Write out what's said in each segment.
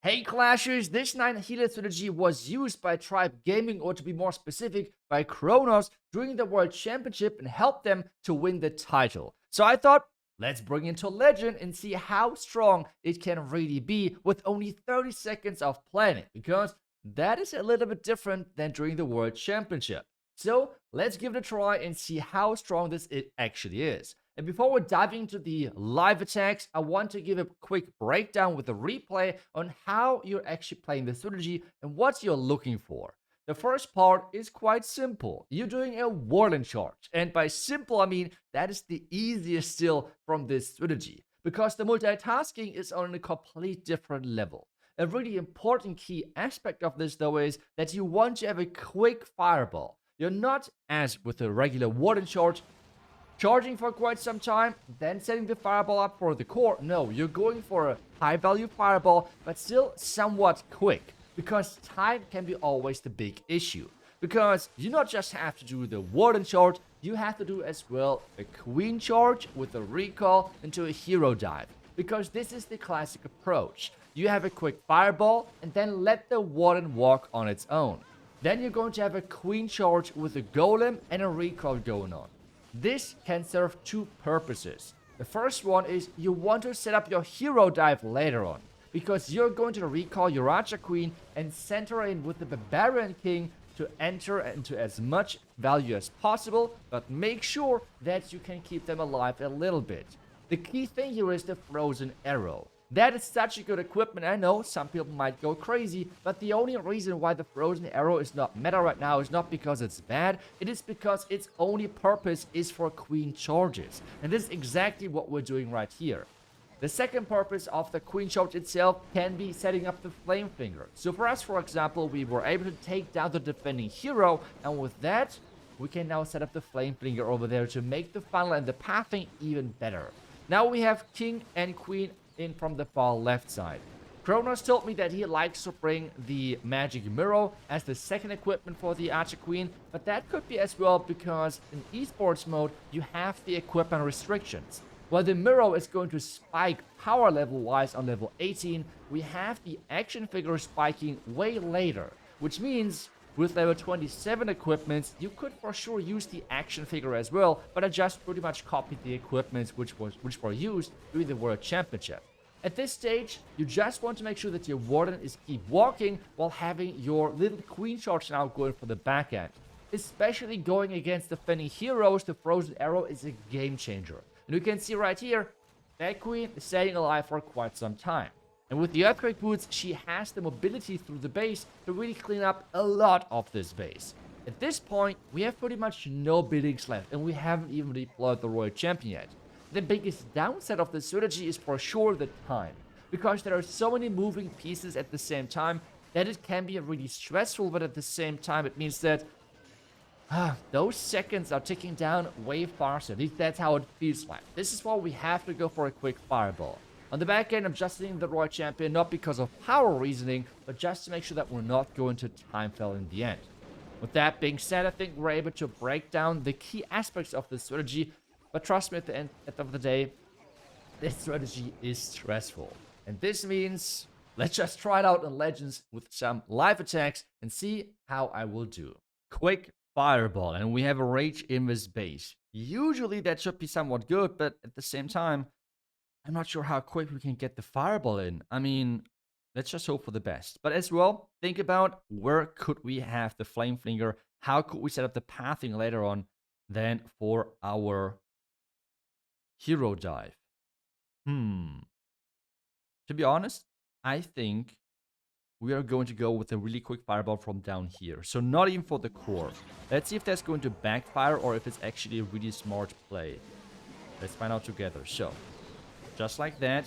Hey Clashers, this 9 healer strategy was used by Tribe Gaming, or to be more specific, by Kronos during the World Championship and helped them to win the title. So I thought, let's bring it to Legend and see how strong it can really be with only 30 seconds of planning, because that is a little bit different than during the World Championship. So let's give it a try and see how strong this it actually is. And before we dive into the live attacks, I want to give a quick breakdown with a replay on how you're actually playing the strategy and what you're looking for. The first part is quite simple. You're doing a Warden charge. And by simple, I mean that is the easiest still from this strategy, because the multitasking is on a complete different level. A really important key aspect of this, though, is that you want to have a quick fireball. You're not, as with a regular Warden charge, charging for quite some time, then setting the fireball up for the core. No, you're going for a high value fireball, but still somewhat quick, because time can be always the big issue. Because you not just have to do the Warden charge, you have to do as well a Queen charge with a recall into a hero dive. Because this is the classic approach. You have a quick fireball and then let the Warden walk on its own. Then you're going to have a Queen charge with a golem and a recall going on. This can serve two purposes. The first one is you want to set up your hero dive later on, because you're going to recall your Archer Queen and send her in with the Barbarian King to enter into as much value as possible, but make sure that you can keep them alive a little bit. The key thing here is the Frozen Arrow. That is such a good equipment. I know some people might go crazy, but the only reason why the Frozen Arrow is not meta right now is not because it's bad. It is because its only purpose is for Queen charges. And this is exactly what we're doing right here. The second purpose of the Queen charge itself can be setting up the Flame Finger. So for us, for example, we were able to take down the defending hero, and with that, we can now set up the Flame Finger over there to make the funnel and the pathing even better. Now we have King and Queen in from the far left side. Kronos told me that he likes to bring the Magic Mirror as the second equipment for the Archer Queen, but that could be as well because in esports mode you have the equipment restrictions. While the Mirror is going to spike power level wise on level 18, we have the action figure spiking way later, which means with level 27 equipments, you could for sure use the action figure as well, but I just pretty much copied the equipments which were used during the World Championship. At this stage, you just want to make sure that your Warden is keep walking while having your little Queen charge now going for the back end. Especially going against defending heroes, the Frozen Arrow is a game changer. And you can see right here, that Queen is staying alive for quite some time. And with the Earthquake Boots, she has the mobility through the base to really clean up a lot of this base. At this point, we have pretty much no buildings left, and we haven't even deployed the Royal Champion yet. The biggest downside of the strategy is for sure the time, because there are so many moving pieces at the same time that it can be really stressful, but at the same time it means that those seconds are ticking down way faster. At least that's how it feels like. This is why we have to go for a quick fireball. On the back end, I'm just hitting the Royal Champion, not because of power reasoning, but just to make sure that we're not going to time fail in the end. With that being said, I think we're able to break down the key aspects of the strategy. But trust me, at the end of the day, this strategy is stressful. And this means, let's just try it out in Legends with some live attacks and see how I will do. Quick fireball, and we have a rage in this base. Usually that should be somewhat good, but at the same time, I'm not sure how quick we can get the fireball in. I mean, let's just hope for the best. But as well, think about where could we have the Flame Flinger? How could we set up the pathing later on than for our hero dive? To be honest, I think we are going to go with a really quick fireball from down here. So not even for the core. Let's see if that's going to backfire or if it's actually a really smart play. Let's find out together. So, just like that,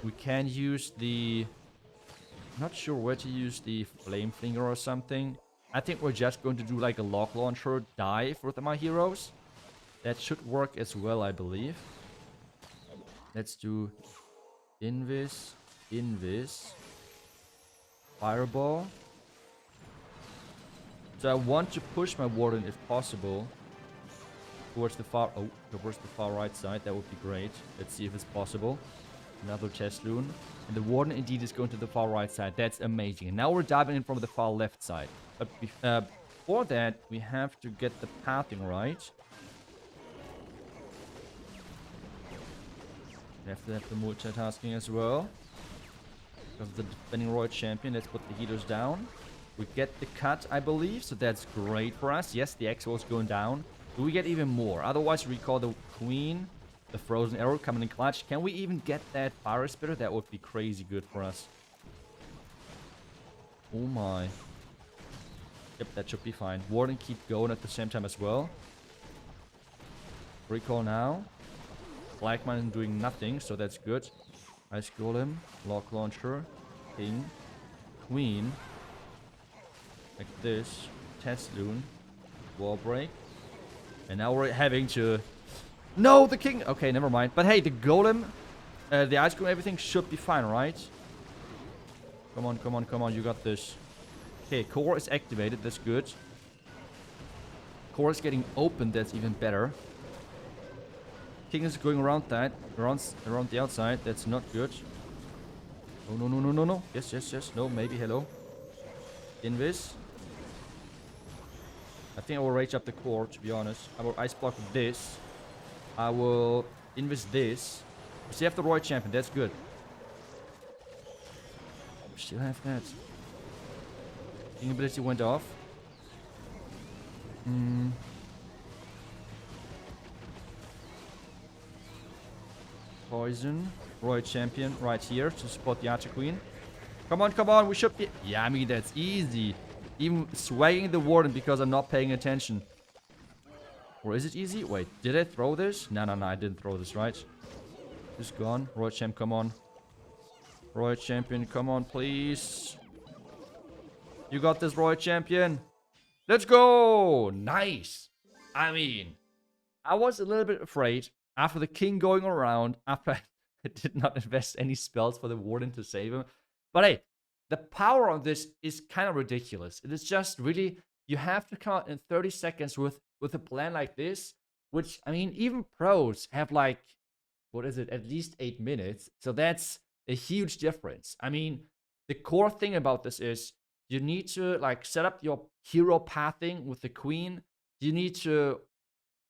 we can use the... I'm not sure where to use the Flame Flinger or something. I think we're just going to do like a lock launcher dive with my heroes. That should work as well, I believe. Let's do Invis, Fireball. So I want to push my Warden if possible towards the far right side. That would be great. Let's see if it's possible. Another test loon. And the Warden indeed is going to the far right side. That's amazing. And now we're diving in from the far left side. But before that, we have to get the pathing right. We have to have the multitasking as well. Of the defending Royal Champion. Let's put the healers down. We get the cut, I believe. So that's great for us. Yes, the Exo is going down. Do we get even more? Otherwise, we recall the Queen. The Frozen Arrow coming in clutch. Can we even get that Fire Spitter? That would be crazy good for us. Oh my. Yep, that should be fine. Warden keep going at the same time as well. Recall now. Blackman is doing nothing, so that's good. Ice Golem. Lock Launcher. King. Queen. Like this. Test Loon. Wall Break. And now we're having to... No, the king. Okay, never mind. But hey, the golem, the ice golem, everything should be fine, right? Come on, come on, come on. You got this. Okay, core is activated. That's good. Core is getting open. That's even better. King is going around that, around the outside. That's not good. Oh no, no, no, no, no. Yes, yes, yes. No, maybe. Hello. Invis. I think I will rage up the core. To be honest, I will ice block this. I will invest this. We still have the Royal Champion. That's good. We still have that. King ability went off. Poison. Royal Champion right here to support the Archer Queen. Come on, come on. We should be... Yeah, I mean, that's easy. Even swagging the Warden because I'm not paying attention. Or is it easy? Wait, did I throw this? No, no, no, I didn't throw this, right? This gone. Royal Champ, come on. Royal Champion, come on, please. You got this, Royal Champion. Let's go! Nice! I mean, I was a little bit afraid after the king going around, after I did not invest any spells for the Warden to save him. But hey, the power on this is kind of ridiculous. It is just really, you have to come out in 30 seconds with a plan like this, which, I mean, even pros have like, what is it, at least 8 minutes. So that's a huge difference. I mean, the core thing about this is you need to like set up your hero pathing with the queen. You need to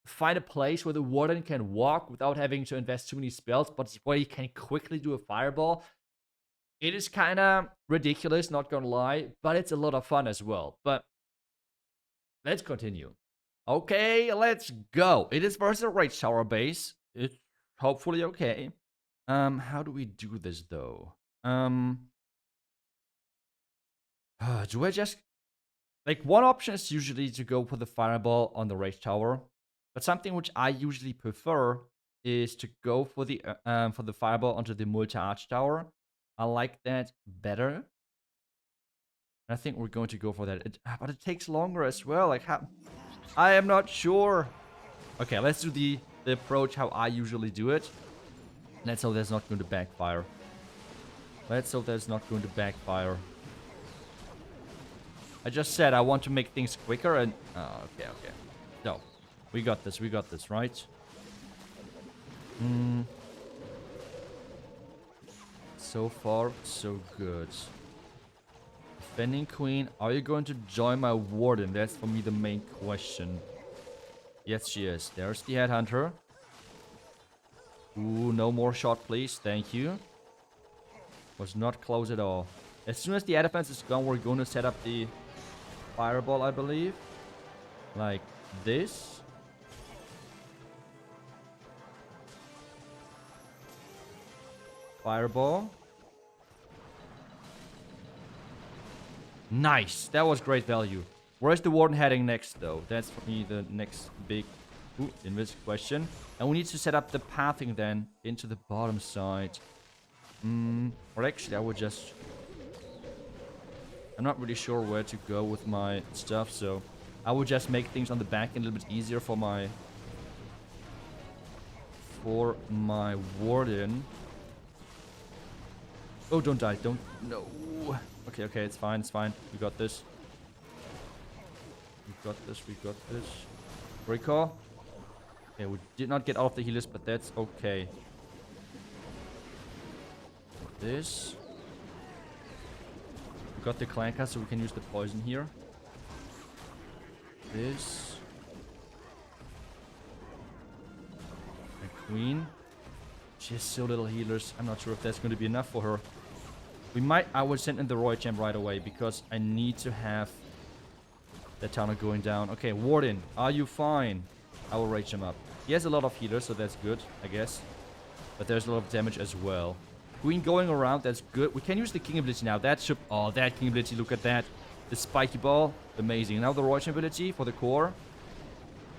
find a place where the warden can walk without having to invest too many spells, but where you can quickly do a fireball. It is kind of ridiculous, not gonna lie, but it's a lot of fun as well. But let's continue. Okay, let's go. It is versus a Rage Tower base. It's hopefully okay. How do we do this though? Do I just... Like, one option is usually to go for the fireball on the Rage Tower. But something which I usually prefer is to go for the fireball onto the multi-arch tower. I like that better. I think we're going to go for that. But it takes longer as well. Like, how... I am not sure. Okay, let's do the approach how I usually do it. Let's hope that's not going to backfire. Let's hope that's not going to backfire. I just said I want to make things quicker and... Oh, okay, okay. No. We got this, right? So far, so good. Defending Queen, are you going to join my Warden? That's for me the main question. Yes, she is. There's the Headhunter. Ooh, no more shot, please. Thank you. Was not close at all. As soon as the air defense is gone, we're going to set up the fireball, I believe. Like this. Fireball. Nice. That was great value. Where's the Warden heading next, though? That's for me the next big invis question. And we need to set up the pathing then into the bottom side. Or actually, I would just... I'm not really sure where to go with my stuff, so I would just make things on the back end a little bit easier for my Warden. Oh, don't die. Don't... No. Okay, okay, it's fine, it's fine. We got this. We got this, we got this. Recall. Okay, we did not get all of the healers, but that's okay. This. We got the Clanker, so we can use the poison here. This. A Queen. She has so little healers. I'm not sure if that's going to be enough for her. I would send in the Royal Champ right away because I need to have the Towner going down. Okay, Warden, are you fine? I will rage him up. He has a lot of healers, so that's good, I guess. But there's a lot of damage as well. Queen going around, that's good. We can use the King ability now. That should... Oh, that King ability, look at that. The spiky ball, amazing. Now the Royal Champ ability for the core.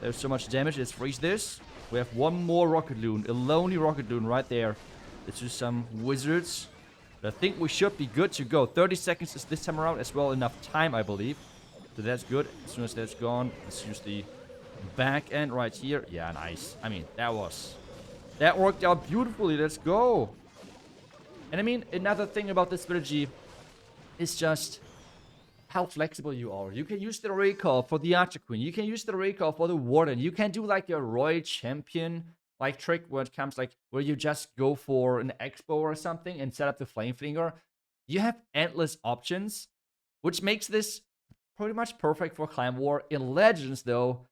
There's so much damage. Let's freeze this. We have one more Rocket Loon. A lonely Rocket Loon right there. Let's use some wizards. But I think we should be good to go. 30 seconds is this time around as well. Enough time, I believe. So that's good. As soon as that's gone, let's use the back end right here. Yeah, nice. I mean, that worked out beautifully. Let's go. And I mean, another thing about this strategy is just how flexible you are. You can use the recall for the Archer Queen. You can use the recall for the Warden. You can do like a Royal Champion like trick where it comes like where you just go for an Expo or something and set up the Flame Flinger. You have endless options, which makes this pretty much perfect for Clan War. In Legends, though,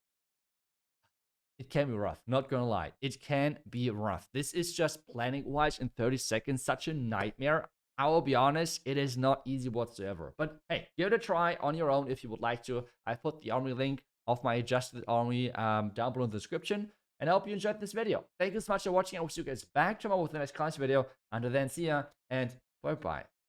it can be rough. Not gonna lie. It can be rough. This is just planning-wise in 30 seconds such a nightmare. I will be honest, it is not easy whatsoever. But hey, give it a try on your own if you would like to. I put the army link of my adjusted army down below in the description. And I hope you enjoyed this video. Thank you so much for watching. I will see you guys back tomorrow with the next class video. Until then, see ya and bye-bye.